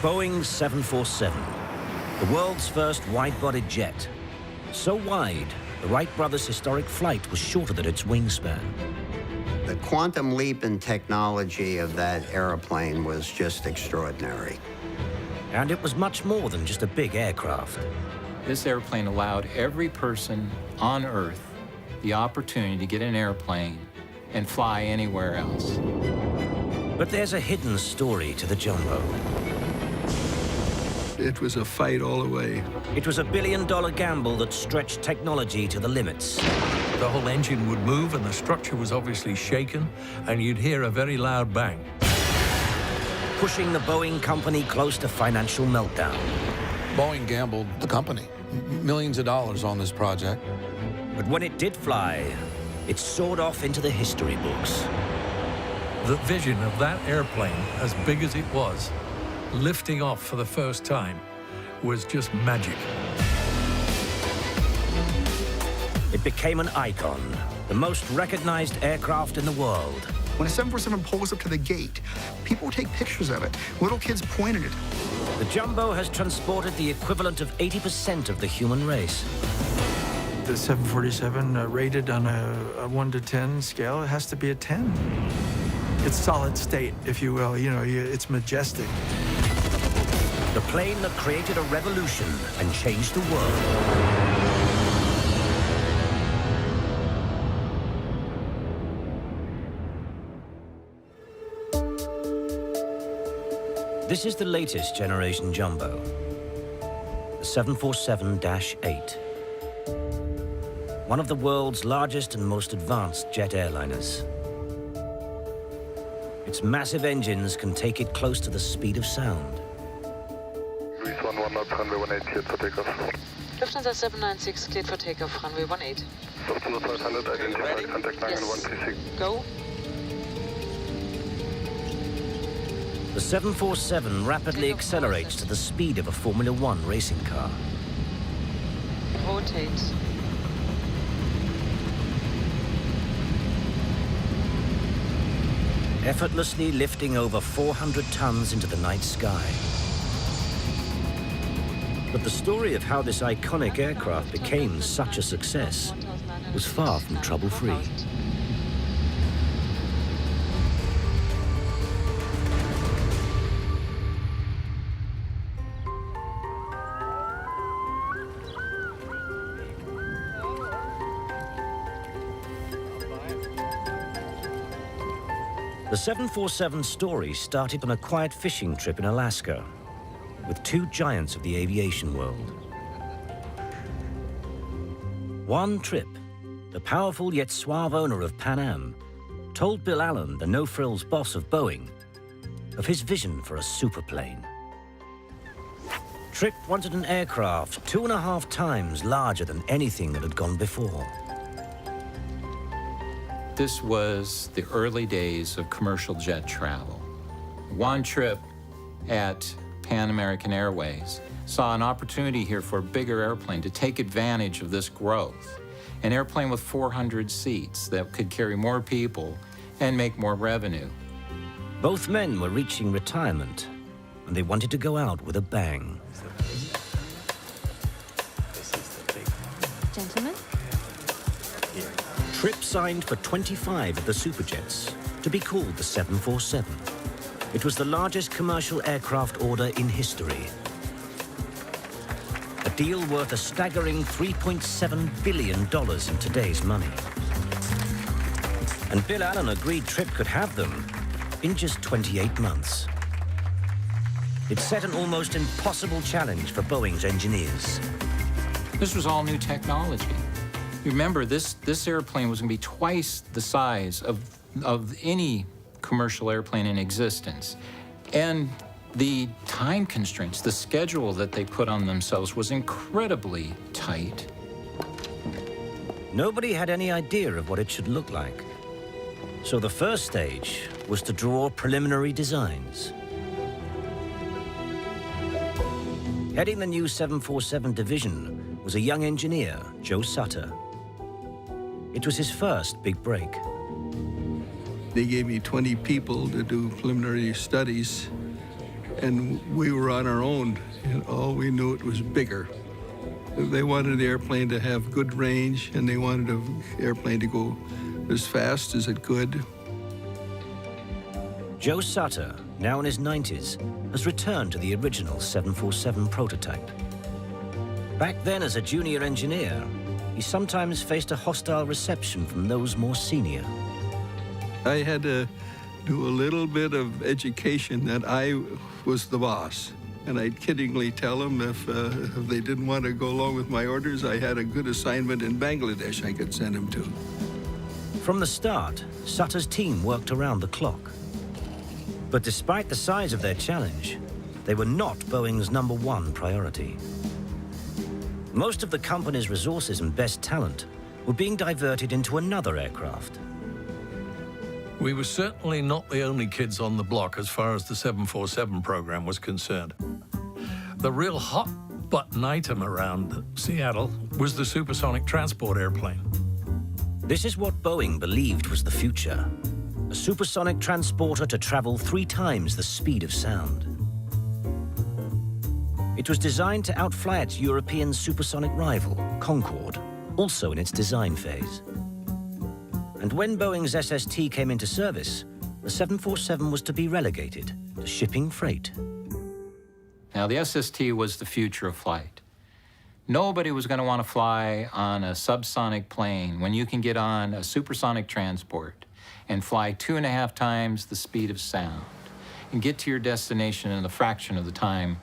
Boeing 747, the world's first wide-bodied jet. So wide, the Wright brothers' historic flight was shorter than its wingspan. The quantum leap in technology of that airplane was just extraordinary. And it was much more than just a big aircraft. This airplane allowed every person on Earth the opportunity to get an airplane and fly anywhere else. But there's a hidden story to the Jumbo. It was a fight all the way. It was a billion-dollar gamble that stretched technology to the limits. The whole engine would move and the structure was obviously shaken, and you'd hear a very loud bang. Pushing the Boeing company close to financial meltdown. Boeing gambled the company millions of dollars on this project. But when it did fly, it soared off into the history books. The vision of that airplane, as big as it was, lifting off for the first time, was just magic. It became an icon, the most recognized aircraft in the world. When a 747 pulls up to the gate, people take pictures of it. Little kids point at it. The Jumbo has transported the equivalent of 80% of the human race. The 747 rated on a 1 to 10 scale, it has to be a 10. It's solid state, if you will. You know, it's majestic. The plane that created a revolution and changed the world. This is the latest generation Jumbo, the 747-8. One of the world's largest and most advanced jet airliners. Its massive engines can take it close to the speed of sound. Lufthansa 796 cleared for takeoff, runway 18. Yes. Go. The 747 rapidly accelerates to the speed of a Formula One racing car. Rotate. Effortlessly lifting over 400 tons into the night sky. But the story of how this iconic aircraft became such a success was far from trouble-free. The 747 story started on a quiet fishing trip in Alaska with two giants of the aviation world. One trip, the powerful yet suave owner of Pan Am told Bill Allen, the no-frills boss of Boeing, of his vision for a superplane. Tripp wanted an aircraft 2.5 times larger than anything that had gone before. This was the early days of commercial jet travel. One trip at Pan American Airways saw an opportunity here for a bigger airplane to take advantage of this growth. An airplane with 400 seats that could carry more people and make more revenue. Both men were reaching retirement, and they wanted to go out with a bang. Gentlemen? Tripp signed for 25 of the Superjets, to be called the 747. It was the largest commercial aircraft order in history. A deal worth a staggering $3.7 billion in today's money. And Bill Allen agreed Tripp could have them in just 28 months. It set an almost impossible challenge for Boeing's engineers. This was all new technology. Remember, this airplane was going to be twice the size of any commercial airplane in existence. And the time constraints, the schedule that they put on themselves was incredibly tight. Nobody had any idea of what it should look like. So the first stage was to draw preliminary designs. Heading the new 747 division was a young engineer, Joe Sutter. It was his first big break. They gave me 20 people to do preliminary studies, and we were on our own, and all we knew it was bigger. They wanted the airplane to have good range, and they wanted the airplane to go as fast as it could. Joe Sutter, now in his 90s, has returned to the original 747 prototype. Back then, as a junior engineer, he sometimes faced a hostile reception from those more senior. I had to do a little bit of education that I was the boss. And I'd kiddingly tell them if they didn't want to go along with my orders, I had a good assignment in Bangladesh I could send them to. From the start, Sutter's team worked around the clock. But despite the size of their challenge, they were not Boeing's #1 priority. Most of the company's resources and best talent were being diverted into another aircraft. We were certainly not the only kids on the block as far as the 747 program was concerned. The real hot-button item around Seattle was the supersonic transport airplane. This is what Boeing believed was the future. A supersonic transporter to travel 3 times the speed of sound. It was designed to outfly its European supersonic rival, Concorde, also in its design phase. And when Boeing's SST came into service, the 747 was to be relegated to shipping freight. Now, the SST was the future of flight. Nobody was going to want to fly on a subsonic plane when you can get on a supersonic transport and fly 2.5 times the speed of sound and get to your destination in a fraction of the time.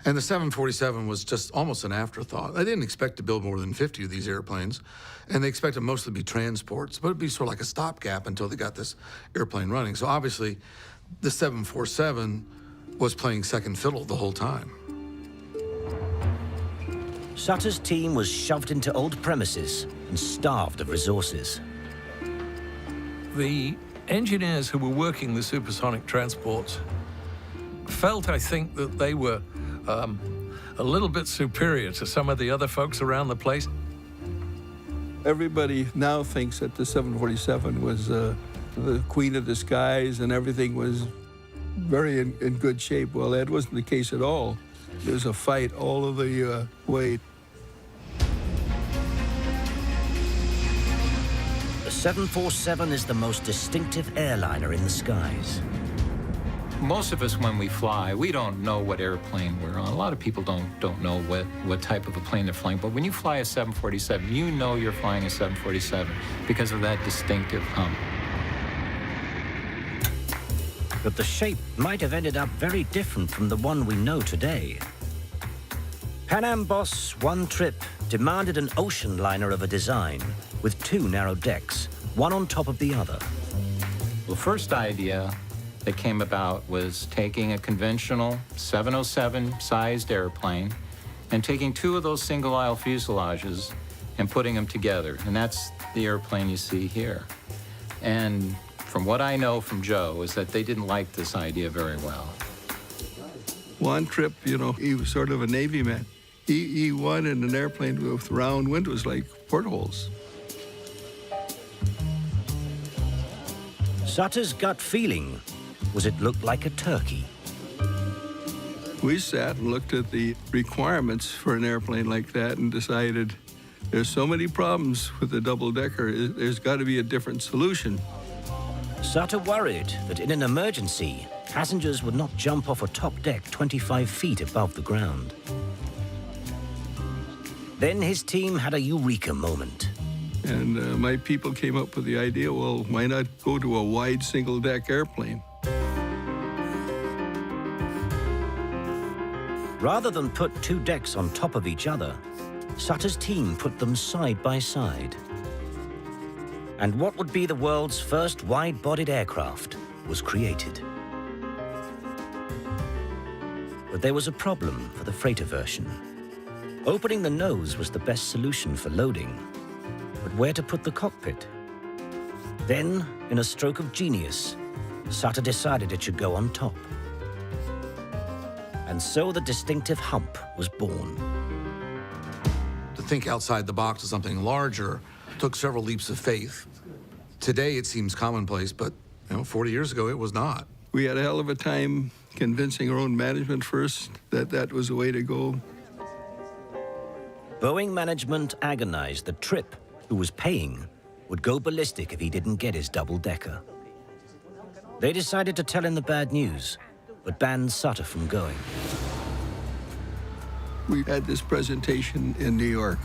And the 747 was just almost an afterthought. They didn't expect to build more than 50 of these airplanes, and they expected most to be transports, but it'd be sort of like a stopgap until they got this airplane running. So obviously, the 747 was playing second fiddle the whole time. Sutter's team was shoved into old premises and starved of resources. The engineers who were working the supersonic transports felt, I think, that they were a little bit superior to some of the other folks around the place. Everybody now thinks that the 747 was the queen of the skies and everything was very in good shape. Well, that wasn't the case at all. There was a fight all of the way. The 747 is the most distinctive airliner in the skies. Most of us, when we fly, we don't know what airplane we're on. A lot of people don't know what type of a plane they're flying. But when you fly a 747, you know you're flying a 747 because of that distinctive hump. But the shape might have ended up very different from the one we know today. Pan Am boss One Trip demanded an ocean liner of a design with 2 narrow decks, one on top of the other. The first idea that came about was taking a conventional 707-sized airplane and taking 2 of those single-aisle fuselages and putting them together. And that's the airplane you see here. And from what I know from Joe is that they didn't like this idea very well. One Trip, you know, he was sort of a Navy man. He wanted an airplane with round windows like portholes. Sutter's gut feeling was it looked like a turkey. We sat and looked at the requirements for an airplane like that and decided there's so many problems with the double-decker, there's got to be a different solution. Sutter worried that in an emergency, passengers would not jump off a top deck 25 feet above the ground. Then his team had a eureka moment. And my people came up with the idea, well, why not go to a wide single-deck airplane? Rather than put 2 decks on top of each other, Sutter's team put them side by side. And what would be the world's first wide-bodied aircraft was created. But there was a problem for the freighter version. Opening the nose was the best solution for loading, but where to put the cockpit? Then, in a stroke of genius, Sutter decided it should go on top. And so the distinctive hump was born. To think outside the box of something larger took several leaps of faith. Today it seems commonplace, but 40 years ago it was not. We had a hell of a time convincing our own management first that that was the way to go. Boeing management agonized that Tripp, who was paying, would go ballistic if he didn't get his double-decker. They decided to tell him the bad news, but banned Sutter from going. We had this presentation in New York.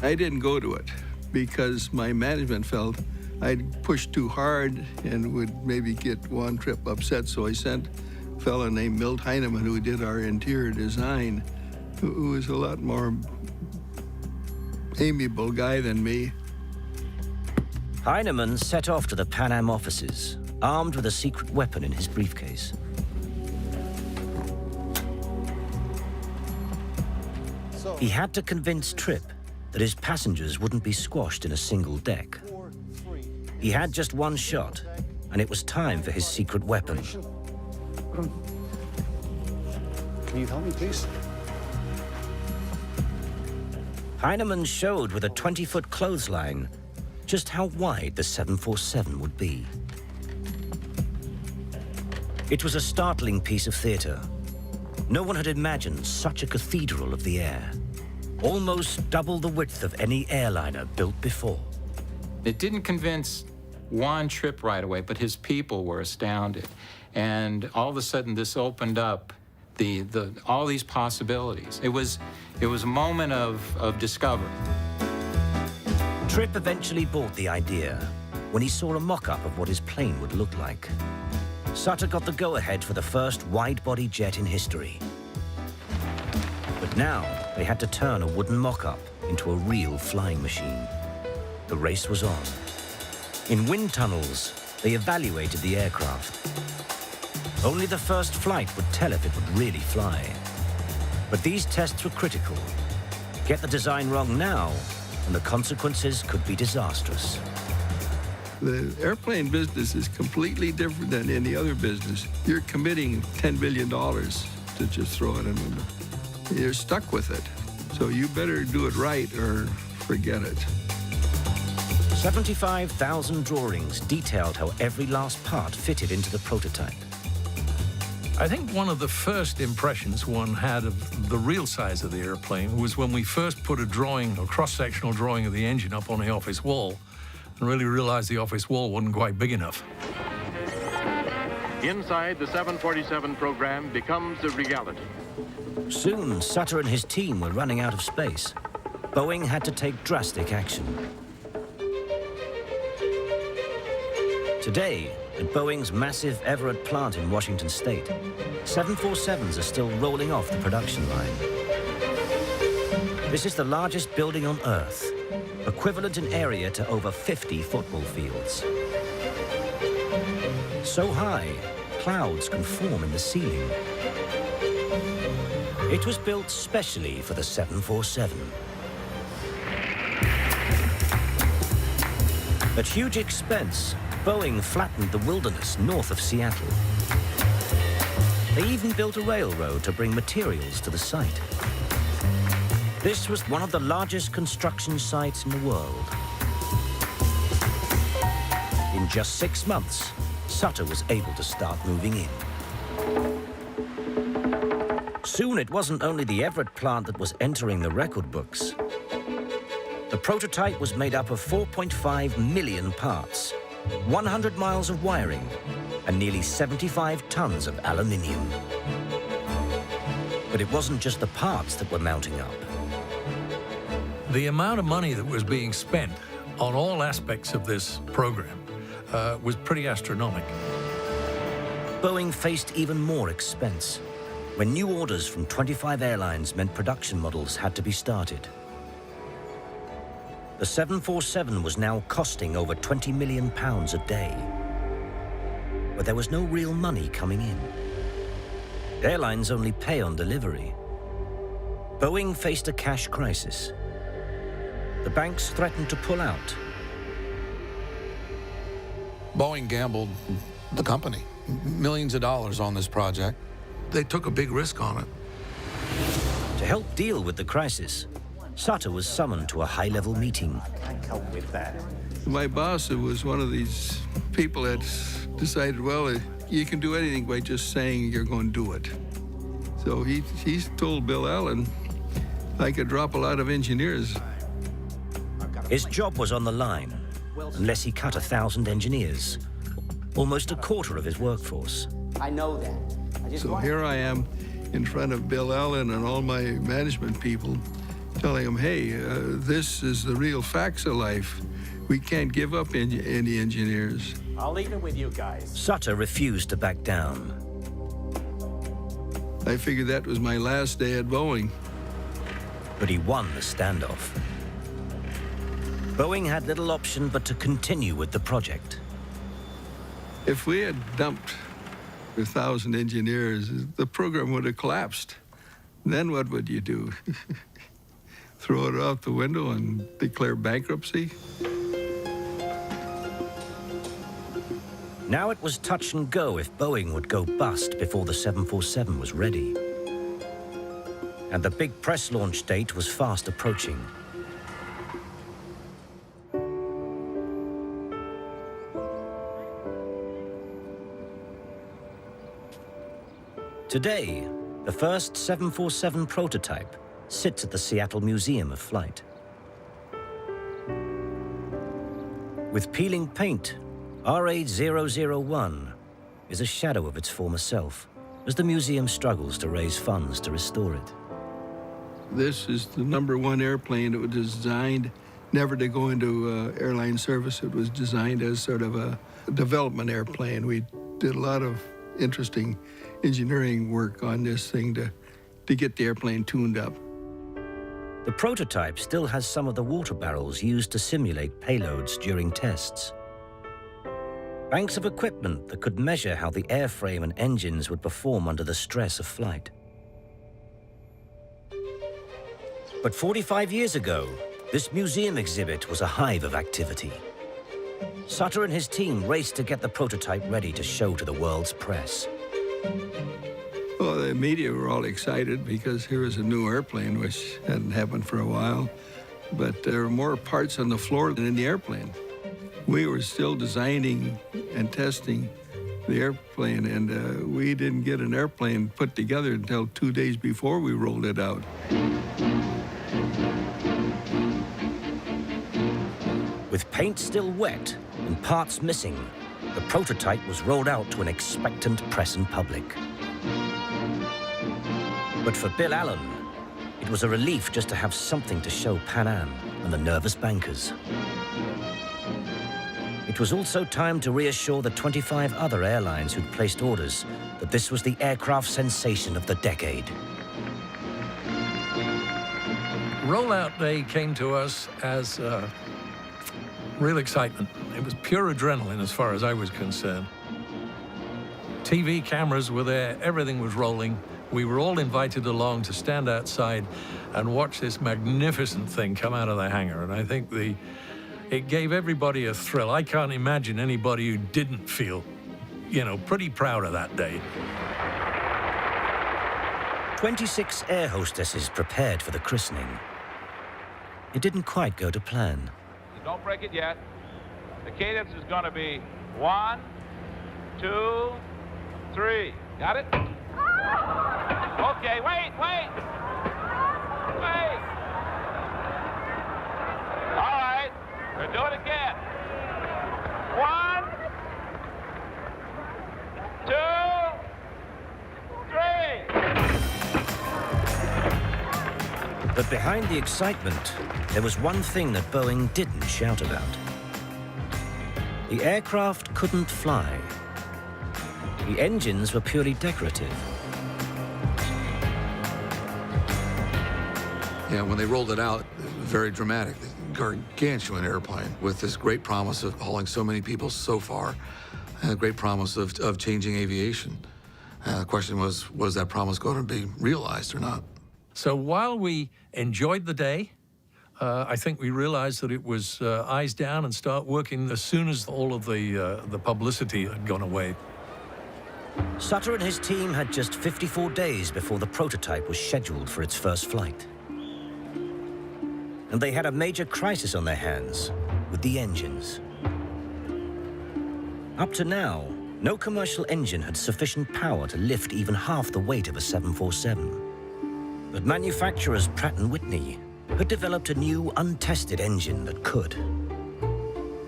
I didn't go to it because my management felt I'd pushed too hard and would maybe get one Tripp upset, so I sent a fellow named Milt Heinemann, who did our interior design, who was a lot more amiable guy than me. Heinemann set off to the Pan Am offices, armed with a secret weapon in his briefcase. He had to convince Tripp that his passengers wouldn't be squashed in a single deck. He had just one shot, and it was time for his secret weapon. Can you help me, please? Heinemann showed with a 20-foot clothesline just how wide the 747 would be. It was a startling piece of theater. No one had imagined such a cathedral of the air, almost double the width of any airliner built before. It didn't convince Juan Tripp right away, but his people were astounded. And all of a sudden, this opened up all these possibilities. It was a moment of discovery. Tripp eventually bought the idea when he saw a mock-up of what his plane would look like. Sutter got the go-ahead for the first wide-body jet in history. But now, they had to turn a wooden mock-up into a real flying machine. The race was on. In wind tunnels, they evaluated the aircraft. Only the first flight would tell if it would really fly. But these tests were critical. Get the design wrong now, and the consequences could be disastrous. The airplane business is completely different than any other business. You're committing $10 billion to just throw it in. You're stuck with it. So you better do it right or forget it. 75,000 drawings detailed how every last part fitted into the prototype. I think one of the first impressions one had of the real size of the airplane was when we first put a cross-sectional drawing of the engine up on the office wall and really realized the office wall wasn't quite big enough. Inside, the 747 program becomes a reality. Soon, Sutter and his team were running out of space. Boeing had to take drastic action. Today, at Boeing's massive Everett plant in Washington State, 747s are still rolling off the production line. This is the largest building on Earth, equivalent in area to over 50 football fields. So high, clouds can form in the ceiling. It was built specially for the 747. At huge expense, Boeing flattened the wilderness north of Seattle. They even built a railroad to bring materials to the site. This was one of the largest construction sites in the world. In just 6 months, Sutter was able to start moving in. Soon it wasn't only the Everett plant that was entering the record books. The prototype was made up of 4.5 million parts, 100 miles of wiring, and nearly 75 tons of aluminium. But it wasn't just the parts that were mounting up. The amount of money that was being spent on all aspects of this program was pretty astronomical. Boeing faced even more expense when new orders from 25 airlines meant production models had to be started. The 747 was now costing over £20 million a day. But there was no real money coming in. Airlines only pay on delivery. Boeing faced a cash crisis. The banks threatened to pull out. Boeing gambled the company, millions of dollars on this project. They took a big risk on it. To help deal with the crisis, Sutter was summoned to a high-level meeting. My boss, who was one of these people that decided, well, you can do anything by just saying you're going to do it. So he's told Bill Allen, I could drop a lot of engineers. His job was on the line, unless he cut 1,000 engineers, almost a quarter of his workforce. I know that. So here I am in front of Bill Allen and all my management people, telling them, hey, this is the real facts of life. We can't give up any engineers. I'll leave it with you guys. Sutter refused to back down. I figured that was my last day at Boeing. But he won the standoff. Boeing had little option but to continue with the project. If we had dumped 1,000 engineers, the program would have collapsed. Then what would you do? Throw it out the window and declare bankruptcy? Now it was touch and go if Boeing would go bust before the 747 was ready. And the big press launch date was fast approaching. Today, the first 747 prototype sits at the Seattle Museum of Flight. With peeling paint, RA-001 is a shadow of its former self as the museum struggles to raise funds to restore it. This is the #1 airplane that was designed never to go into airline service. It was designed as sort of a development airplane. We did a lot of interesting engineering work on this thing to get the airplane tuned up. The prototype still has some of the water barrels used to simulate payloads during tests. Banks of equipment that could measure how the airframe and engines would perform under the stress of flight. But 45 years ago, this museum exhibit was a hive of activity. Sutter and his team raced to get the prototype ready to show to the world's press. Well, the media were all excited because here was a new airplane, which hadn't happened for a while. But there were more parts on the floor than in the airplane. We were still designing and testing the airplane, and we didn't get an airplane put together until 2 days before we rolled it out. With paint still wet and parts missing, the prototype was rolled out to an expectant press and public. But for Bill Allen, it was a relief just to have something to show Pan Am and the nervous bankers. It was also time to reassure the 25 other airlines who'd placed orders that this was the aircraft sensation of the decade. Rollout day came to us as real excitement. It was pure adrenaline as far as I was concerned. TV cameras were there, everything was rolling. We were all invited along to stand outside and watch this magnificent thing come out of the hangar. And I think it gave everybody a thrill. I can't imagine anybody who didn't feel, pretty proud of that day. 26 air hostesses prepared for the christening. It didn't quite go to plan. Don't break it yet. The cadence is going to be 1, 2, 3. Got it? Okay, wait. All right, we'll do it again. 1, 2, 3. But behind the excitement, there was one thing that Boeing didn't shout about. The aircraft couldn't fly. The engines were purely decorative. Yeah, when they rolled it out, it was very dramatic. Gargantuan airplane with this great promise of hauling so many people so far, and a great promise of changing aviation. The question was that promise going to be realized or not? So while we enjoyed the day, I think we realized that it was eyes down and start working as soon as all of the publicity had gone away. Sutter and his team had just 54 days before the prototype was scheduled for its first flight. And they had a major crisis on their hands with the engines. Up to now, No commercial engine had sufficient power to lift even half the weight of a 747. But manufacturers Pratt & Whitney had developed a new, untested engine that could.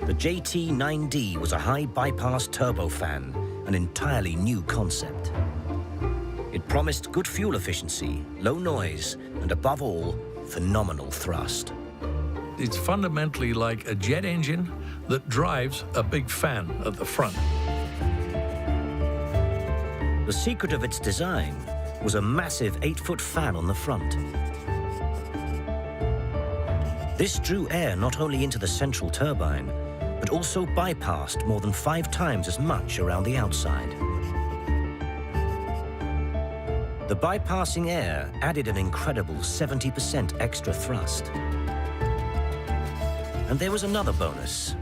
The JT9D was a high bypass turbofan, an entirely new concept. It promised good fuel efficiency, low noise, and above all, phenomenal thrust. It's fundamentally like a jet engine that drives a big fan at the front. The secret of its design was a massive 8-foot fan on the front. This drew air not only into the central turbine, but also bypassed more than 5 times as much around the outside. The bypassing air added an incredible 70% extra thrust. And there was another bonus.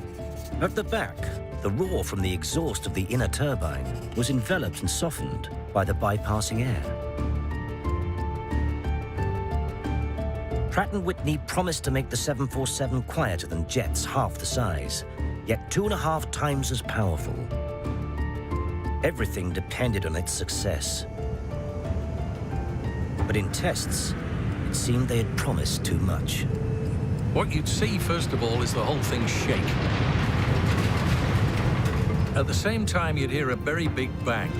At the back, the roar from the exhaust of the inner turbine was enveloped and softened by the bypassing air. Pratt & Whitney promised to make the 747 quieter than jets half the size, yet 2.5 times as powerful. Everything depended on its success. But in tests, it seemed they had promised too much. What you'd see, first of all, is the whole thing shake. At the same time, you'd hear a very big bang.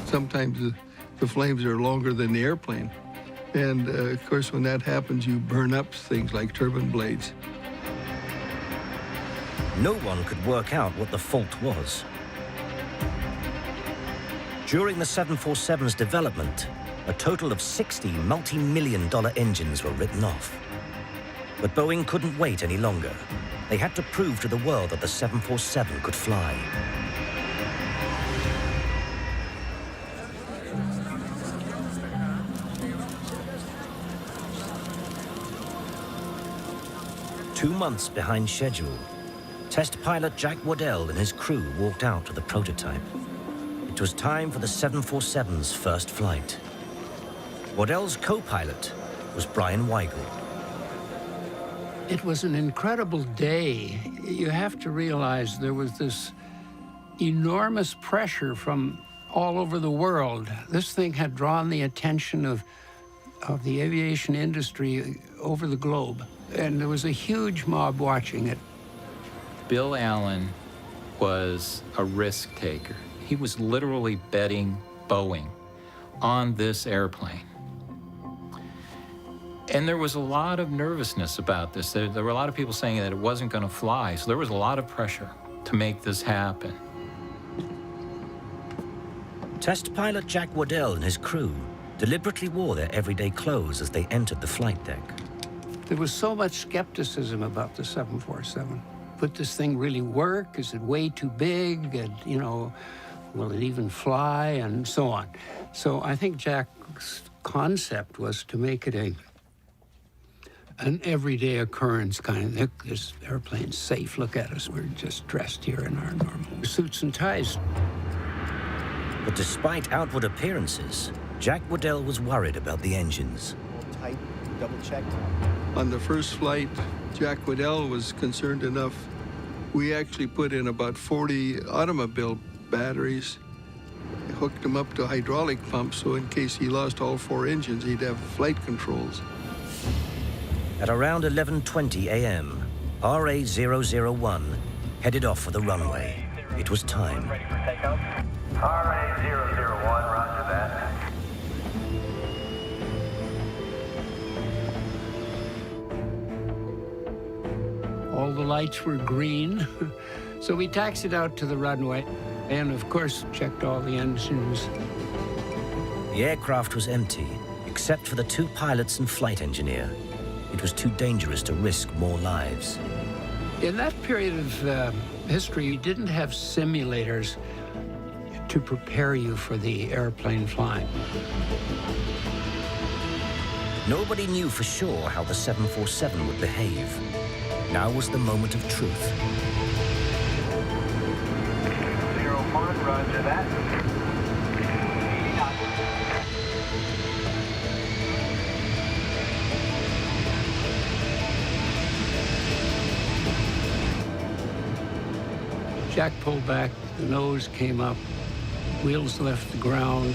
Sometimes the flames are longer than the airplane. And of course, when that happens, you burn up things like turbine blades. No one could work out what the fault was. During the 747's development, a total of 60 multi-million-dollar engines were written off. But Boeing couldn't wait any longer. They had to prove to the world that the 747 could fly. Two months behind schedule, test pilot Jack Waddell and his crew walked out to the prototype. It was time for the 747's first flight. Waddell's co-pilot was Brian Weigel. It was an incredible day. You have to realize there was this enormous pressure from all over the world. This thing had drawn the attention of the aviation industry over the globe. And there was a huge mob watching it. Bill Allen was a risk taker. He was literally betting Boeing on this airplane. And there was a lot of nervousness about this. There were a lot of people saying that it wasn't going to fly, so there was a lot of pressure to make this happen. Test pilot Jack Waddell and his crew deliberately wore their everyday clothes as they entered the flight deck. There was so much skepticism about the 747. Would this thing really work? Is it way too big? And, you know, will it even fly? And so on. So I think Jack's concept was to make it an everyday occurrence kind of. Look, this airplane's safe. Look at us. We're just dressed here in our normal suits and ties. But despite outward appearances, Jack Waddell was worried about the engines. Tight, double-checked. On the first flight, Jack Waddell was concerned enough. We actually put in about 40 automobile batteries, hooked them up to hydraulic pumps, so in case he lost all 4 engines, he'd have flight controls. At around 11:20 a.m., RA-001 headed off for the runway. It was time. Ready for takeoff? RA-001, roger that. All the lights were green. So we taxied out to the runway and, of course, checked all the engines. The aircraft was empty, except for the 2 pilots and flight engineer. It was too dangerous to risk more lives. In that period of history, you didn't have simulators to prepare you for the airplane flying. Nobody knew for sure how the 747 would behave. Now was the moment of truth. 01, roger that. Jack pulled back, the nose came up, wheels left the ground.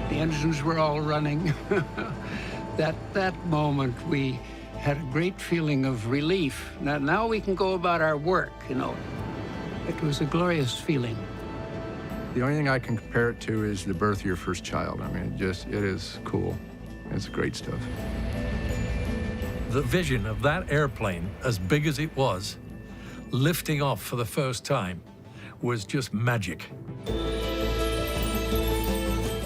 The engines were all running. That moment, we had a great feeling of relief. Now we can go about our work, you know. It was a glorious feeling. The only thing I can compare it to is the birth of your first child. I mean, it is cool. It's great stuff. The vision of that airplane, as big as it was, lifting off for the first time, was just magic.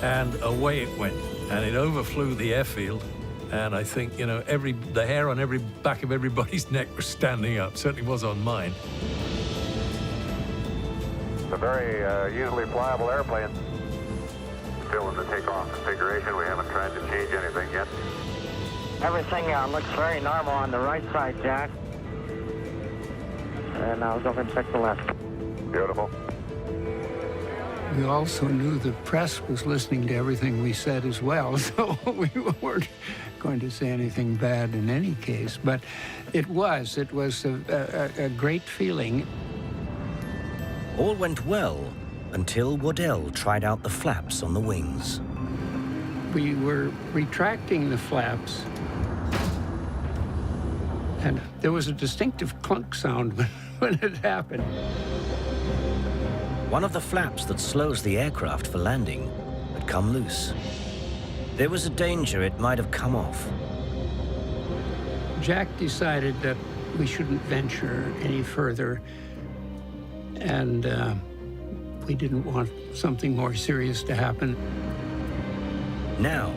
And away it went, and it overflew the airfield. And I think, you know, the hair on every back of everybody's neck was standing up. Certainly was on mine. It's a very easily flyable airplane. Still in the takeoff configuration. We haven't tried to change anything yet. Everything looks very normal on the right side, Jack. And I'll go and check the left. Beautiful. We also knew the press was listening to everything we said as well, so we weren't going to say anything bad in any case. But it was a great feeling. All went well until Waddell tried out the flaps on the wings. We were retracting the flaps, and there was a distinctive clunk sound when it happened. One of the flaps that slows the aircraft for landing had come loose. There was a danger it might have come off. Jack decided that we shouldn't venture any further, and we didn't want something more serious to happen. Now,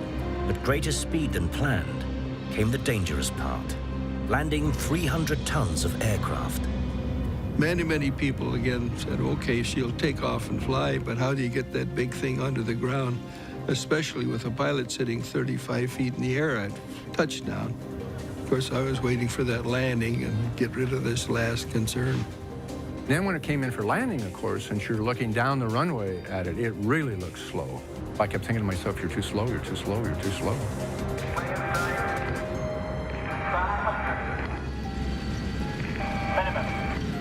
at greater speed than planned, came the dangerous part, landing 300 tons of aircraft. Many people again said, okay, she'll take off and fly, but how do you get that big thing onto the ground, especially with a pilot sitting 35 feet in the air at touchdown? Of course, I was waiting for that landing and get rid of this last concern. Then when it came in for landing, of course, since you're looking down the runway at it, it really looks slow. I kept thinking to myself, you're too slow, you're too slow, you're too slow.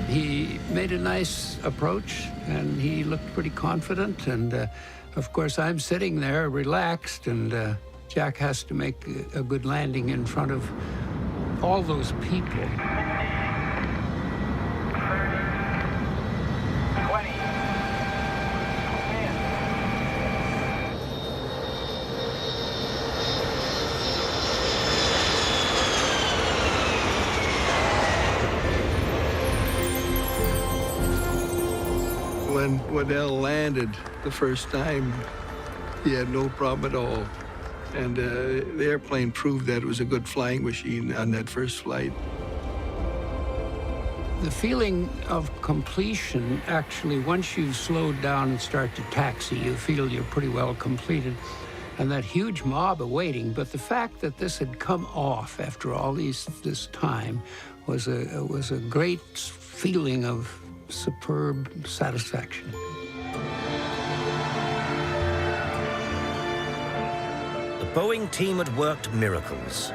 He made a nice approach, and he looked pretty confident. And of course, I'm sitting there relaxed, and Jack has to make a good landing in front of all those people. When Waddell landed the first time, he had no problem at all. And the airplane proved that it was a good flying machine on that first flight. The feeling of completion, actually, once you've slowed down and start to taxi, you feel you're pretty well completed. And that huge mob awaiting, but the fact that this had come off after all this time was a great feeling of superb satisfaction. The Boeing team had worked miracles,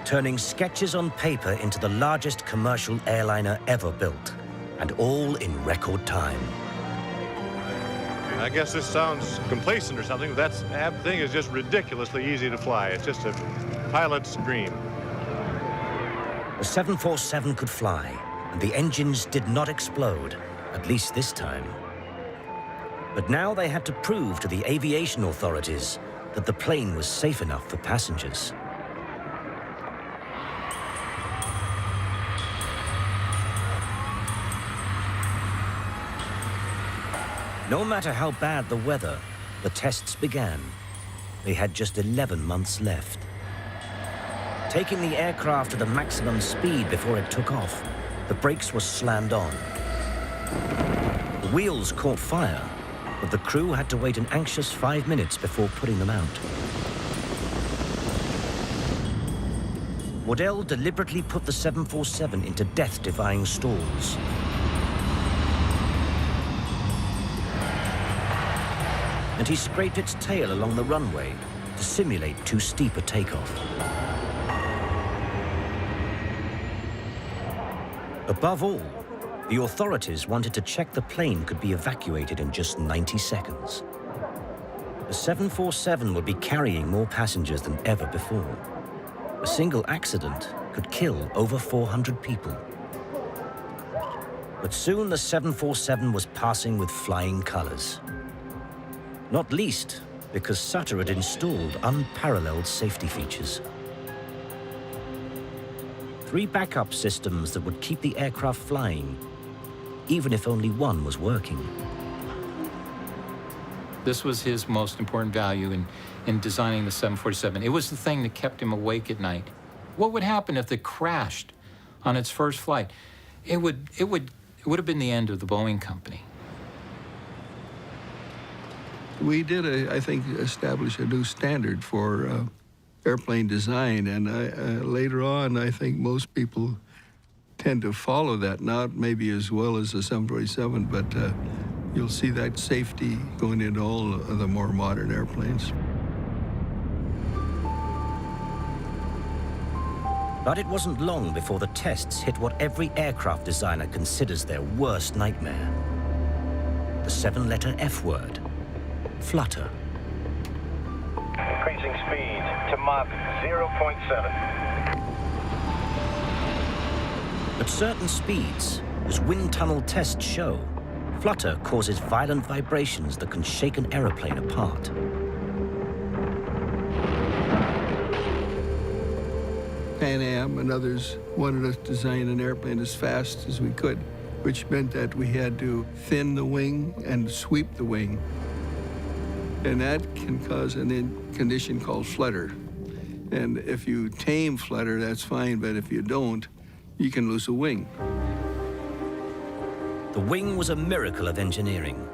turning sketches on paper into the largest commercial airliner ever built, and all in record time. I guess this sounds complacent or something, but that thing is just ridiculously easy to fly. It's just a pilot's dream. The 747 could fly, and the engines did not explode, at least this time. But now they had to prove to the aviation authorities that the plane was safe enough for passengers. No matter how bad the weather, the tests began. They had just 11 months left. Taking the aircraft to the maximum speed before it took off, the brakes were slammed on. The wheels caught fire, but the crew had to wait an anxious 5 minutes before putting them out. Waddell deliberately put the 747 into death-defying stalls. and he scraped its tail along the runway to simulate too steep a takeoff. Above all, the authorities wanted to check the plane could be evacuated in just 90 seconds. The 747 would be carrying more passengers than ever before. A single accident could kill over 400 people. But soon the 747 was passing with flying colors. Not least because Sutter had installed unparalleled safety features. 3 backup systems that would keep the aircraft flying, even if only one was working. This was his most important value in designing the 747. It was the thing that kept him awake at night. What would happen if it crashed on its first flight? It would have been the end of the Boeing company. We did, I think, establish a new standard for airplane design, and later on, I think most people tend to follow that, not maybe as well as the 747, but you'll see that safety going into all of the more modern airplanes. But it wasn't long before the tests hit what every aircraft designer considers their worst nightmare. The 7-letter F word, flutter. Increasing speed to Mach 0.7. At certain speeds, as wind tunnel tests show, flutter causes violent vibrations that can shake an aeroplane apart. Pan Am and others wanted us to design an airplane as fast as we could, which meant that we had to thin the wing and sweep the wing. And that can cause a condition called flutter. And if you tame flutter, that's fine, but if you don't, you can lose a wing. The wing was a miracle of engineering,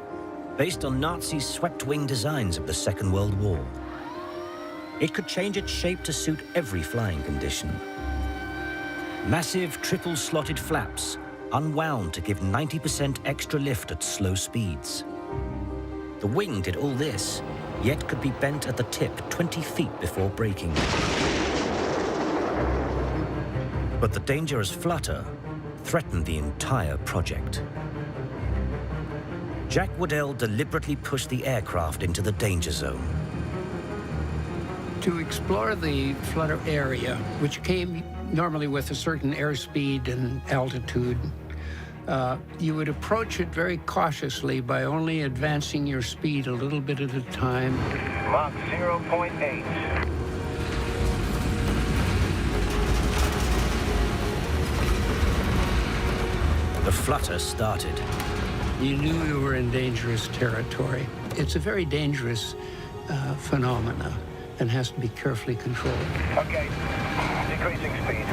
based on Nazis' swept-wing designs of the Second World War. It could change its shape to suit every flying condition. Massive triple-slotted flaps, unwound to give 90% extra lift at slow speeds. The wing did all this, yet could be bent at the tip 20 feet before braking. But the dangerous flutter threatened the entire project. Jack Waddell deliberately pushed the aircraft into the danger zone. To explore the flutter area, which came normally with a certain airspeed and altitude, you would approach it very cautiously by only advancing your speed a little bit at a time. Mach 0.8. The flutter started. You knew you were in dangerous territory. It's a very dangerous phenomena and has to be carefully controlled. Okay, decreasing speed.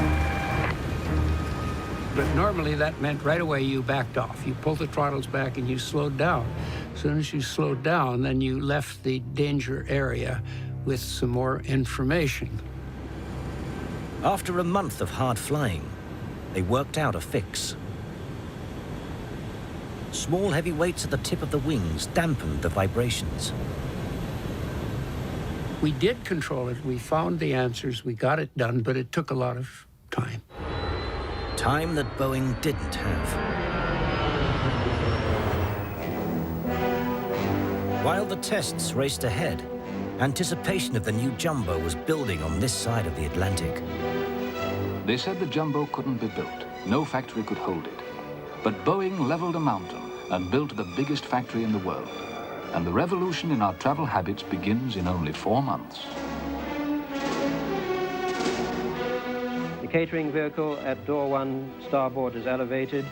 But normally that meant right away you backed off. You pulled the throttles back and you slowed down. As soon as you slowed down, then you left the danger area with some more information. After a month of hard flying, they worked out a fix. Small heavy weights at the tip of the wings dampened the vibrations. We did control it. We found the answers. We got it done, but it took a lot of time. Time that Boeing didn't have. While the tests raced ahead, anticipation of the new Jumbo was building on this side of the Atlantic. They said the Jumbo couldn't be built. No factory could hold it. But Boeing leveled a mountain and built the biggest factory in the world. And the revolution in our travel habits begins in only 4 months. The catering vehicle at door 1 starboard is elevated.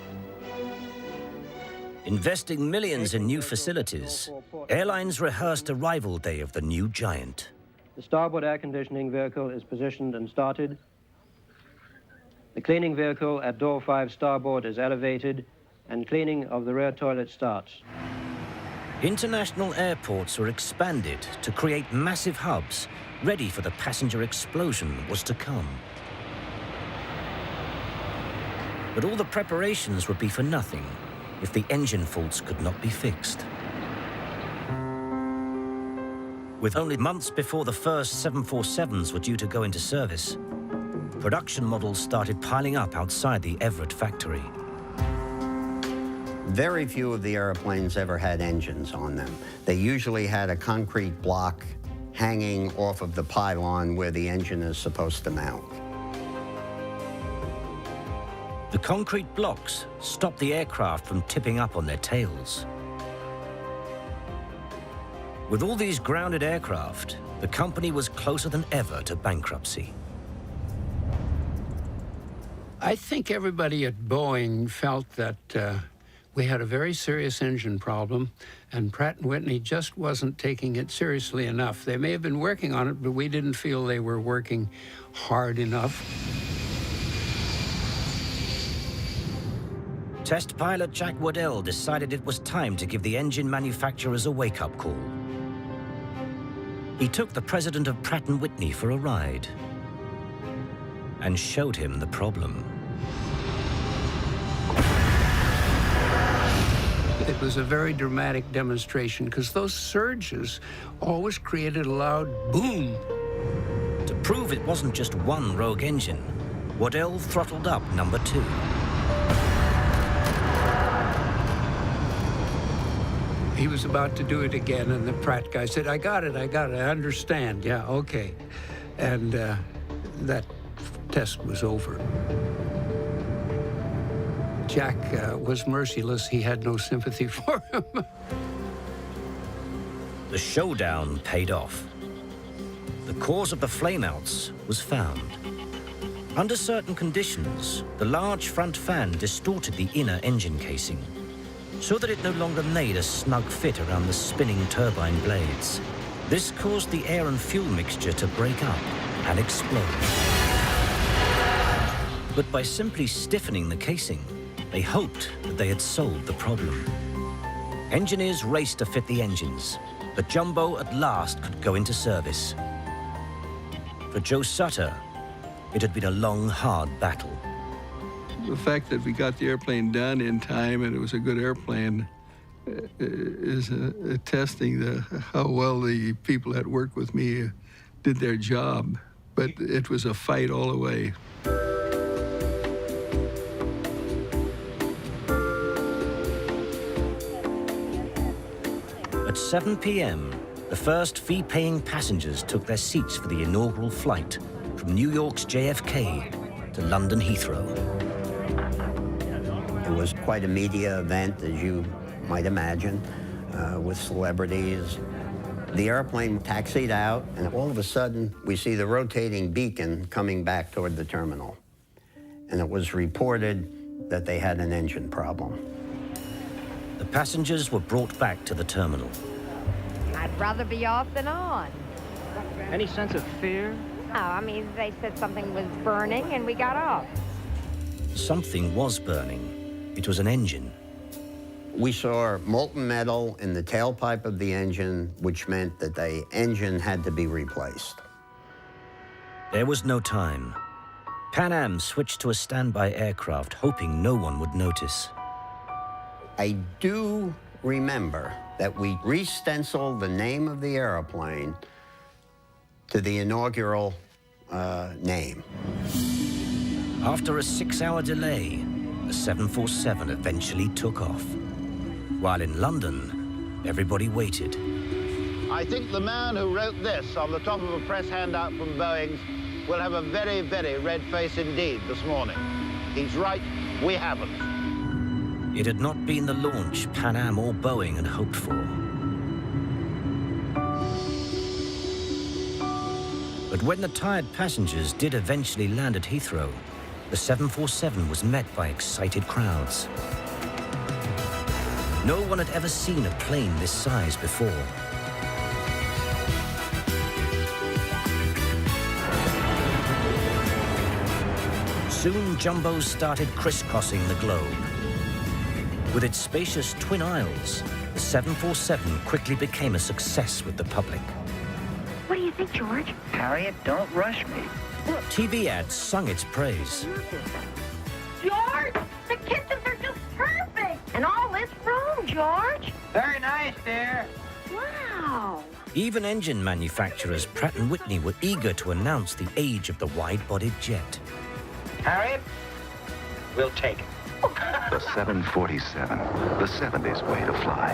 Investing millions in new facilities, airlines rehearsed arrival day of the new giant. The starboard air conditioning vehicle is positioned and started. The cleaning vehicle at door 5 starboard is elevated, and cleaning of the rear toilet starts. International airports were expanded to create massive hubs ready for the passenger explosion that was to come. But all the preparations would be for nothing if the engine faults could not be fixed. With only months before the first 747s were due to go into service, production models started piling up outside the Everett factory. Very few of the airplanes ever had engines on them. They usually had a concrete block hanging off of the pylon where the engine is supposed to mount. The concrete blocks stopped the aircraft from tipping up on their tails. With all these grounded aircraft, the company was closer than ever to bankruptcy. I think everybody at Boeing felt that we had a very serious engine problem, and Pratt & Whitney just wasn't taking it seriously enough. They may have been working on it, but we didn't feel they were working hard enough. Test pilot Jack Waddell decided it was time to give the engine manufacturers a wake-up call. He took the president of Pratt & Whitney for a ride and showed him the problem. It was a very dramatic demonstration because those surges always created a loud boom. To prove it wasn't just one rogue engine, Waddell throttled up number 2. He was about to do it again, and the Pratt guy said, I got it, I understand, yeah, okay. And that test was over. Jack was merciless. He had no sympathy for him. The showdown paid off. The cause of the flameouts was found. Under certain conditions, the large front fan distorted the inner engine casing, so that it no longer made a snug fit around the spinning turbine blades. This caused the air and fuel mixture to break up and explode. But by simply stiffening the casing, they hoped that they had solved the problem. Engineers raced to fit the engines. The Jumbo at last could go into service. For Joe Sutter, it had been a long, hard battle. The fact that we got the airplane done in time and it was a good airplane is attesting how well the people that worked with me did their job. But it was a fight all the way. At 7 p.m., the first fee-paying passengers took their seats for the inaugural flight from New York's JFK to London Heathrow. It was quite a media event, as you might imagine, with celebrities. The airplane taxied out, and all of a sudden, we see the rotating beacon coming back toward the terminal. And it was reported that they had an engine problem. The passengers were brought back to the terminal. I'd rather be off than on. Any sense of fear? No, I mean, they said something was burning and we got off. Something was burning. It was an engine. We saw molten metal in the tailpipe of the engine, which meant that the engine had to be replaced. There was no time. Pan Am switched to a standby aircraft, hoping no one would notice. I do remember that we re-stenciled the name of the airplane to the inaugural name. After a 6-hour delay, the 747 eventually took off. While in London, everybody waited. I think the man who wrote this on the top of a press handout from Boeing's will have a very, very red face indeed this morning. He's right, we haven't. It had not been the launch Pan Am or Boeing had hoped for. But when the tired passengers did eventually land at Heathrow, the 747 was met by excited crowds. No one had ever seen a plane this size before. Soon, jumbos started crisscrossing the globe. With its spacious twin aisles, the 747 quickly became a success with the public. What do you think, George? Harriet, don't rush me. TV ads sung its praise. George, the kitchens are just perfect. And all this room, George. Very nice, dear. Wow. Even engine manufacturers Pratt & Whitney were eager to announce the age of the wide-bodied jet. Harriet, we'll take it. The 747, the 70s way to fly.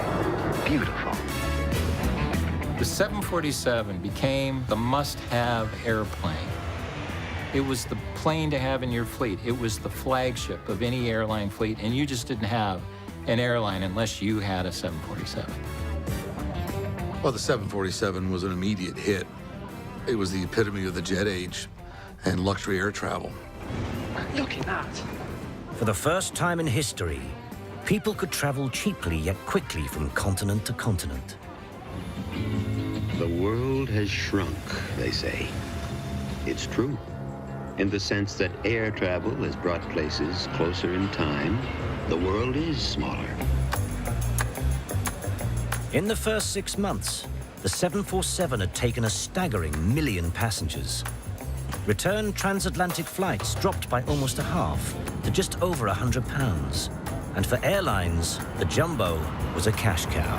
Beautiful. The 747 became the must-have airplane. It was the plane to have in your fleet. It was the flagship of any airline fleet, and you just didn't have an airline unless you had a 747. Well, the 747 was an immediate hit. It was the epitome of the jet age and luxury air travel. Look at that. For the first time in history, people could travel cheaply yet quickly from continent to continent. The world has shrunk, they say. It's true, in the sense that air travel has brought places closer in time. The world is smaller. In the first 6 months, the 747 had taken a staggering 1 million passengers. Return transatlantic flights dropped by almost a half to just over £100. And for airlines, the Jumbo was a cash cow.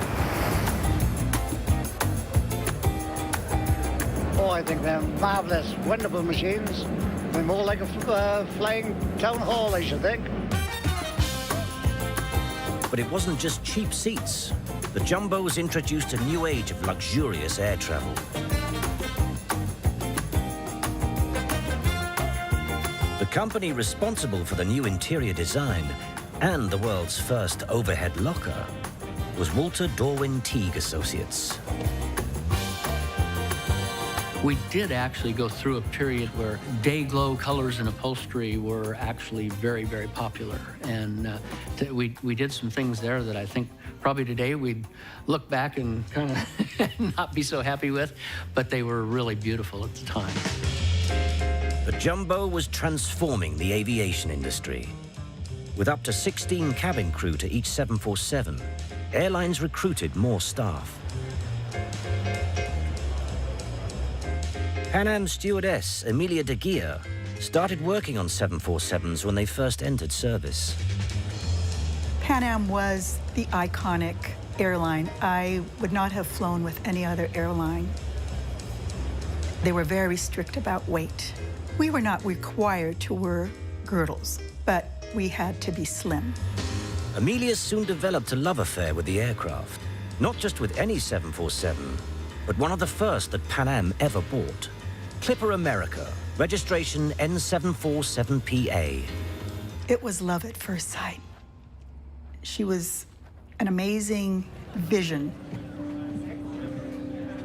Oh, I think they're marvelous, wonderful machines. They're more like a flying town hall, I should think. But it wasn't just cheap seats. The Jumbos introduced a new age of luxurious air travel. The company responsible for the new interior design and the world's first overhead locker was Walter Darwin Teague Associates. We did actually go through a period where day-glow colors and upholstery were actually very, very popular. And we did some things there that I think probably today we'd look back and kind of not be so happy with, but they were really beautiful at the time. The Jumbo was transforming the aviation industry. With up to 16 cabin crew to each 747, airlines recruited more staff. Pan Am stewardess Amelia de Geer started working on 747s when they first entered service. Pan Am was the iconic airline. I would not have flown with any other airline. They were very strict about weight. We were not required to wear girdles, but we had to be slim. Amelia soon developed a love affair with the aircraft, not just with any 747, but one of the first that Pan Am ever bought. Clipper America, registration N747PA. It was love at first sight. She was an amazing vision.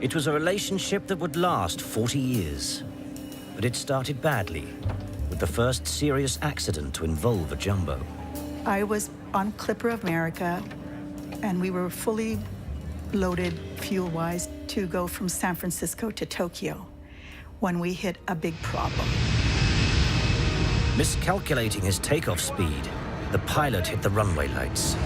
It was a relationship that would last 40 years. But it started badly, with the first serious accident to involve a Jumbo. I was on Clipper America, and we were fully loaded fuel-wise to go from San Francisco to Tokyo when we hit a big problem. Miscalculating his takeoff speed, the pilot hit the runway lights.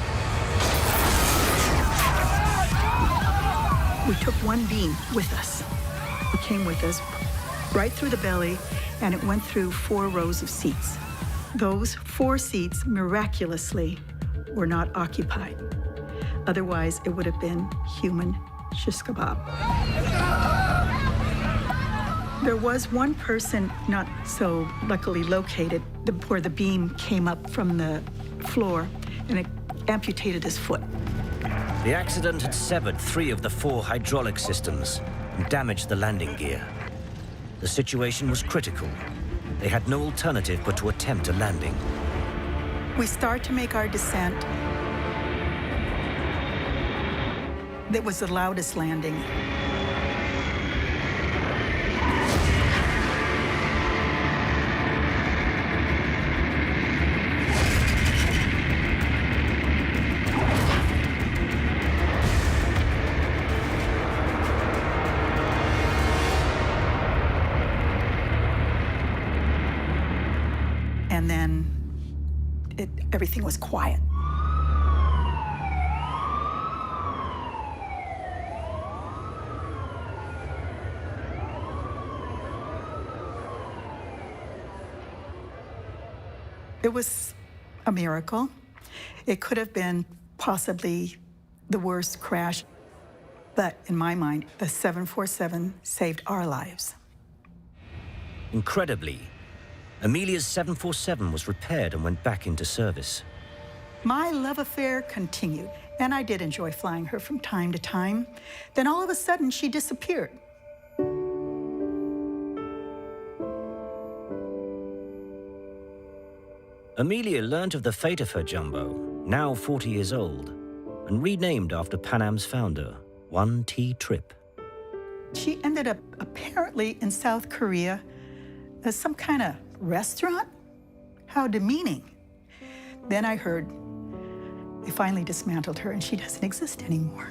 We took one beam with us. It came with us right through the belly, and it went through 4 rows of seats. Those 4 seats, miraculously, were not occupied. Otherwise, it would have been human shish kebab. There was one person not so luckily located where the beam came up from the floor, and it amputated his foot. The accident had severed 3 of the 4 hydraulic systems and damaged the landing gear. The situation was critical. They had no alternative but to attempt a landing. We start to make our descent. That was the loudest landing. And then everything was quiet. It was a miracle. It could have been possibly the worst crash. But in my mind, the 747 saved our lives. Incredibly, Amelia's 747 was repaired and went back into service. My love affair continued, and I did enjoy flying her from time to time. Then all of a sudden, she disappeared. Amelia learned of the fate of her jumbo, now 40 years old, and renamed after Pan Am's founder, 1T Trip. She ended up apparently in South Korea as some kind of restaurant? How demeaning. Then I heard they finally dismantled her and she doesn't exist anymore.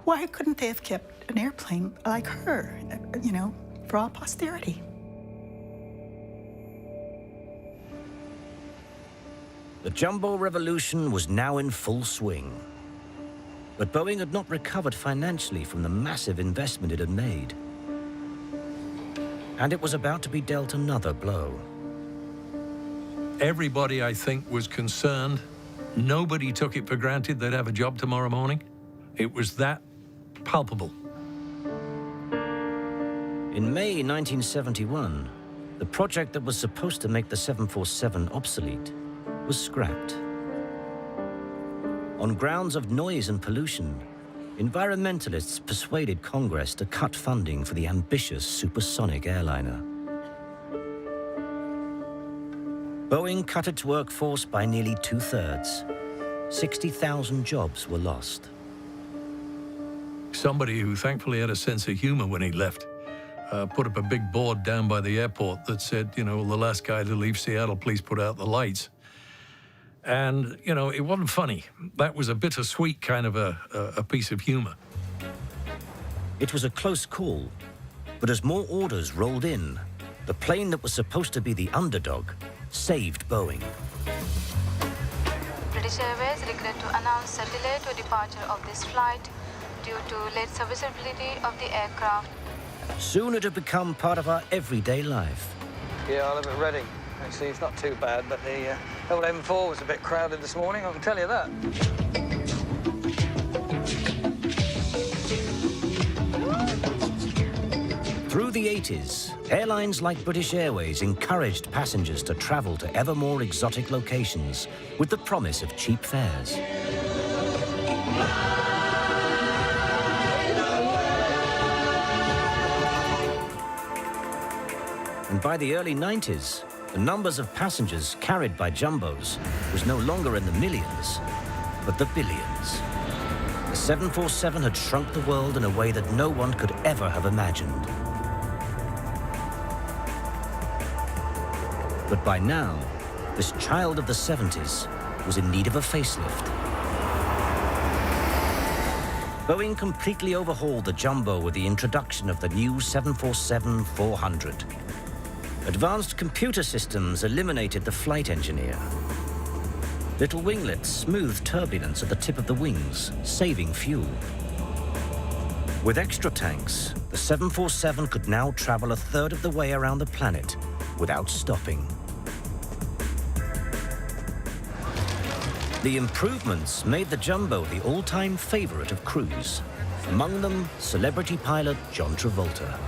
Why couldn't they have kept an airplane like her, you know, for all posterity? The jumbo revolution was now in full swing. But Boeing had not recovered financially from the massive investment it had made. And it was about to be dealt another blow. Everybody, I think, was concerned. Nobody took it for granted they'd have a job tomorrow morning. It was that palpable. In May 1971, the project that was supposed to make the 747 obsolete was scrapped. On grounds of noise and pollution, environmentalists persuaded Congress to cut funding for the ambitious supersonic airliner. Boeing cut its workforce by nearly 2/3. 60,000 jobs were lost. Somebody who thankfully had a sense of humor when he left put up a big board down by the airport that said, you know, the last guy to leave Seattle, please put out the lights. And, you know, it wasn't funny. That was a bittersweet kind of a piece of humor. It was a close call, but as more orders rolled in, the plane that was supposed to be the underdog saved Boeing. British Airways regret to announce a delay to departure of this flight due to late serviceability of the aircraft. Soon it had become part of our everyday life. Yeah, I live at Reading. Actually, it's not too bad, but the old M4 was a bit crowded this morning, I can tell you that. Through the 80s, airlines like British Airways encouraged passengers to travel to ever more exotic locations with the promise of cheap fares. And by the early 90s, the numbers of passengers carried by jumbos was no longer in the millions, but the billions. The 747 had shrunk the world in a way that no one could ever have imagined. But by now, this child of the 70s was in need of a facelift. Boeing completely overhauled the jumbo with the introduction of the new 747-400. Advanced computer systems eliminated the flight engineer. Little winglets smoothed turbulence at the tip of the wings, saving fuel. With extra tanks, the 747 could now travel 1/3 of the way around the planet without stopping. The improvements made the jumbo the all-time favorite of crews. Among them, celebrity pilot John Travolta.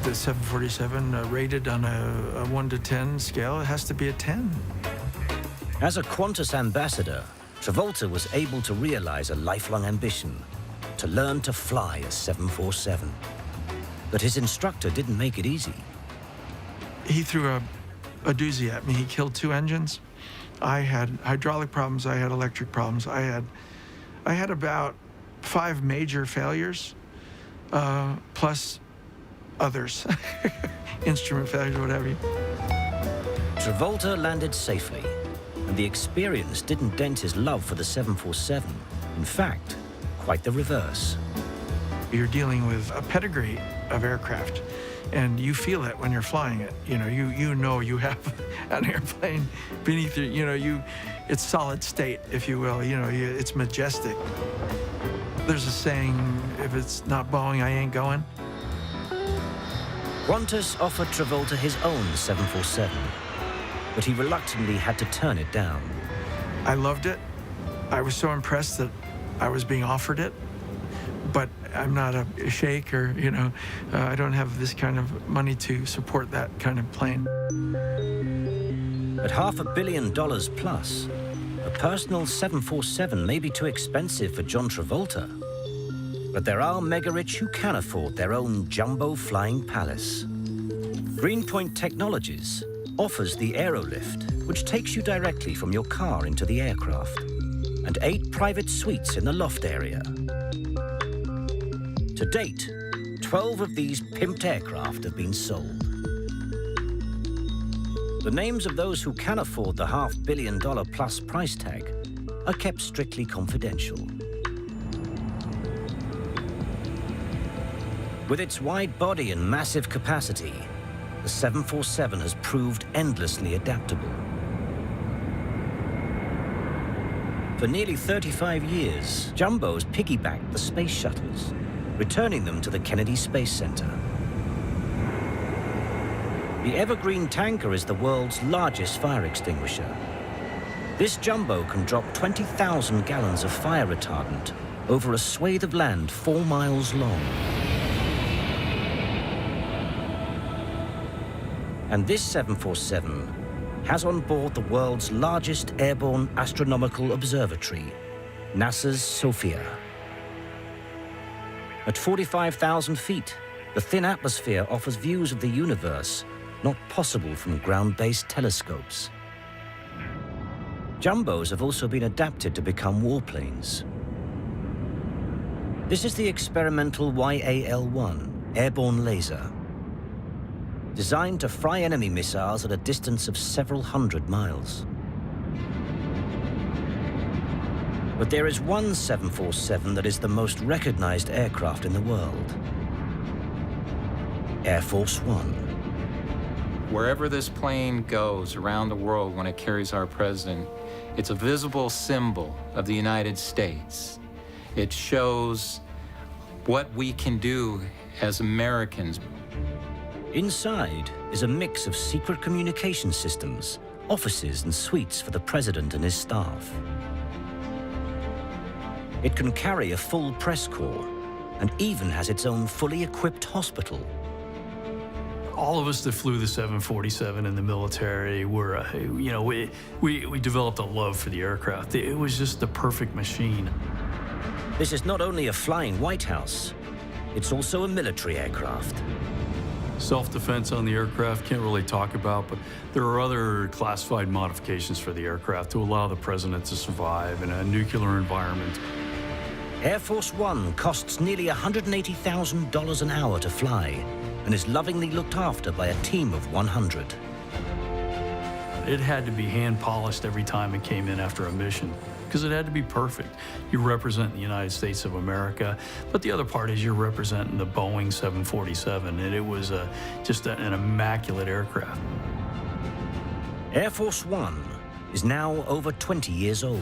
The 747 rated on a 1 to 10 scale, it has to be a 10. As a Qantas ambassador, Travolta was able to realize a lifelong ambition, to learn to fly a 747. But his instructor didn't make it easy. He threw a doozy at me. He killed 2 engines. I had hydraulic problems, I had electric problems. I had about 5 major failures, plus others, instrument failures, what have you. Travolta landed safely, and the experience didn't dent his love for the 747. In fact, quite the reverse. You're dealing with a pedigree of aircraft, and you feel it when you're flying it. You know you have an airplane beneath you. It's solid state, if you will. It's majestic. There's a saying, if it's not Boeing, I ain't going. Qantas offered Travolta his own 747, but he reluctantly had to turn it down. I loved it, I was so impressed that I was being offered it, but I'm not a sheikh or, you know, I don't have this kind of money to support that kind of plane. At $500 million plus, a personal 747 may be too expensive for John Travolta. But there are mega-rich who can afford their own jumbo flying palace. Greenpoint Technologies offers the Aerolift, which takes you directly from your car into the aircraft, and 8 private suites in the loft area. To date, 12 of these pimped aircraft have been sold. The names of those who can afford the $500 million plus price tag are kept strictly confidential. With its wide body and massive capacity, the 747 has proved endlessly adaptable. For nearly 35 years, Jumbos piggybacked the space shuttles, returning them to the Kennedy Space Center. The Evergreen tanker is the world's largest fire extinguisher. This jumbo can drop 20,000 gallons of fire retardant over a swathe of land 4 miles long. And this 747 has on board the world's largest airborne astronomical observatory, NASA's SOFIA. At 45,000 feet, the thin atmosphere offers views of the universe not possible from ground-based telescopes. Jumbos have also been adapted to become warplanes. This is the experimental YAL-1 airborne laser, designed to fry enemy missiles at a distance of several hundred miles. But there is one 747 that is the most recognized aircraft in the world. Air Force One. Wherever this plane goes around the world when it carries our president, it's a visible symbol of the United States. It shows what we can do as Americans. Inside is a mix of secret communication systems, offices and suites for the president and his staff. It can carry a full press corps and even has its own fully equipped hospital. All of us that flew the 747 in the military were, you know, we developed a love for the aircraft. It was just the perfect machine. This is not only a flying White House, it's also a military aircraft. Self-defense on the aircraft, can't really talk about, but there are other classified modifications for the aircraft to allow the president to survive in a nuclear environment. Air Force One costs nearly $180,000 an hour to fly and is lovingly looked after by a team of 100. It had to be hand-polished every time it came in after a mission, because it had to be perfect. You represent the United States of America, but the other part is you're representing the Boeing 747, and it was just an immaculate aircraft. Air Force One is now over 20 years old,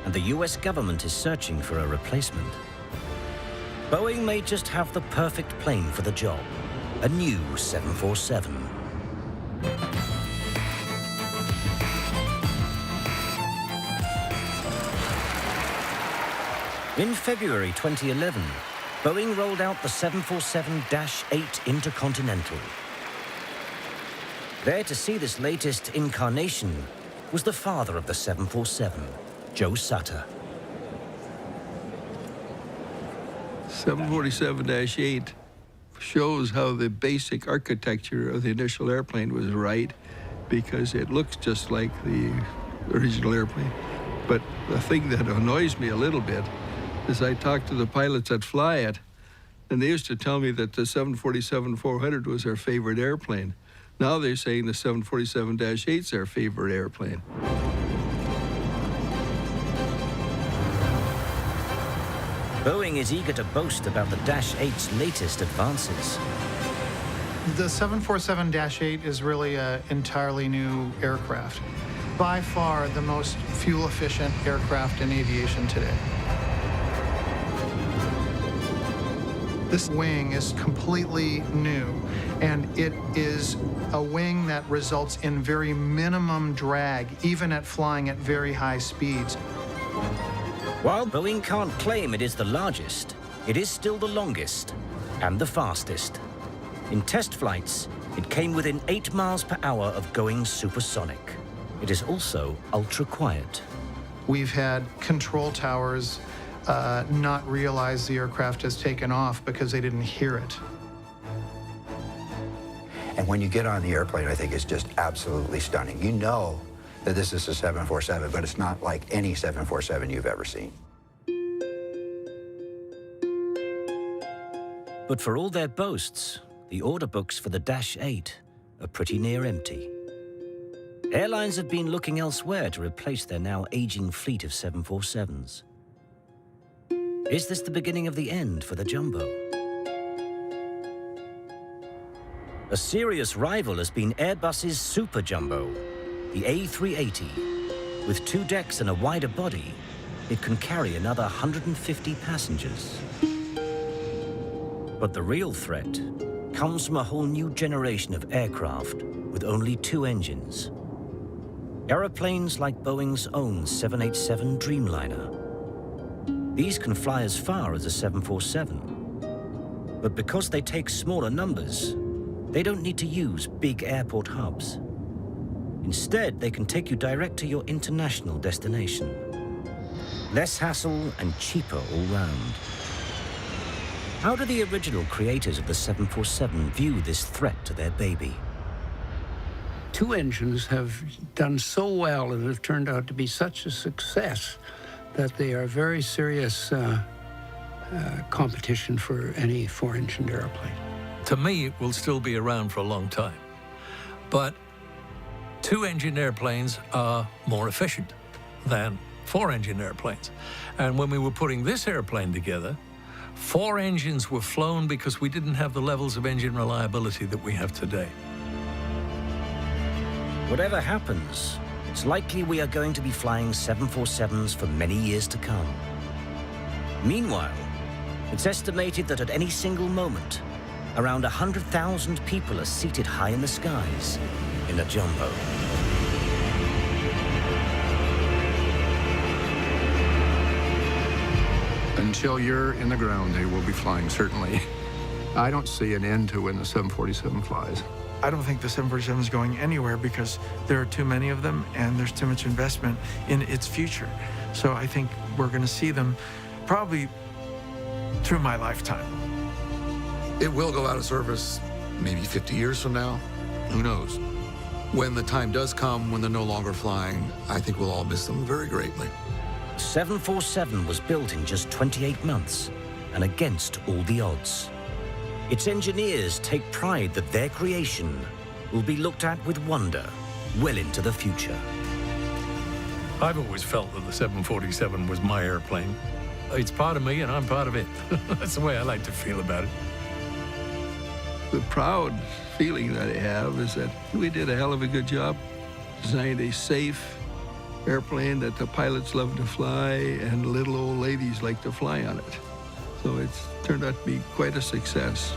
and the US government is searching for a replacement. Boeing may just have the perfect plane for the job, a new 747. In February 2011, Boeing rolled out the 747-8 Intercontinental. There to see this latest incarnation was the father of the 747, Joe Sutter. 747-8 shows how the basic architecture of the initial airplane was right, because it looks just like the original airplane. But the thing that annoys me a little bit is I talked to the pilots that fly it, and they used to tell me that the 747-400 was their favorite airplane. Now they're saying the 747-8 is their favorite airplane. Boeing is eager to boast about the Dash 8's latest advances. The 747-8 is really an entirely new aircraft. By far the most fuel-efficient aircraft in aviation today. This wing is completely new, and it is a wing that results in very minimum drag, even at flying at very high speeds. While Boeing can't claim it is the largest, it is still the longest and the fastest. In test flights, it came within 8 miles per hour of going supersonic. It is also ultra-quiet. We've had control towers not realize the aircraft has taken off because they didn't hear it. And when you get on the airplane, I think it's just absolutely stunning. You know that this is a 747, but it's not like any 747 you've ever seen. But for all their boasts, the order books for the Dash 8 are pretty near empty. Airlines have been looking elsewhere to replace their now aging fleet of 747s. Is this the beginning of the end for the Jumbo? A serious rival has been Airbus's Super Jumbo, the A380. With 2 decks and a wider body, it can carry another 150 passengers. But the real threat comes from a whole new generation of aircraft with only 2 engines. Aeroplanes like Boeing's own 787 Dreamliner. These can fly as far as a 747. But because they take smaller numbers, they don't need to use big airport hubs. Instead, they can take you direct to your international destination. Less hassle and cheaper all round. How do the original creators of the 747 view this threat to their baby? 2 engines have done so well and have turned out to be such a success that they are very serious competition for any 4-engined airplane. To me, it will still be around for a long time. But 2-engine airplanes are more efficient than 4-engine airplanes. And when we were putting this airplane together, 4 engines were flown because we didn't have the levels of engine reliability that we have today. Whatever happens, it's likely we are going to be flying 747s for many years to come. Meanwhile, it's estimated that at any single moment, around 100,000 people are seated high in the skies in a Jumbo. Until you're in the ground, they will be flying, certainly. I don't see an end to when the 747 flies. I don't think the 747 is going anywhere because there are too many of them and there's too much investment in its future. So I think we're going to see them probably through my lifetime. It will go out of service maybe 50 years from now. Who knows? When the time does come, when they're no longer flying, I think we'll all miss them very greatly. 747 was built in just 28 months and against all the odds. Its engineers take pride that their creation will be looked at with wonder well into the future. I've always felt that the 747 was my airplane. It's part of me and I'm part of it. That's the way I like to feel about it. The proud feeling that I have is that we did a hell of a good job. Designed a safe airplane that the pilots love to fly and little old ladies like to fly on it. So it's turned out to be quite a success.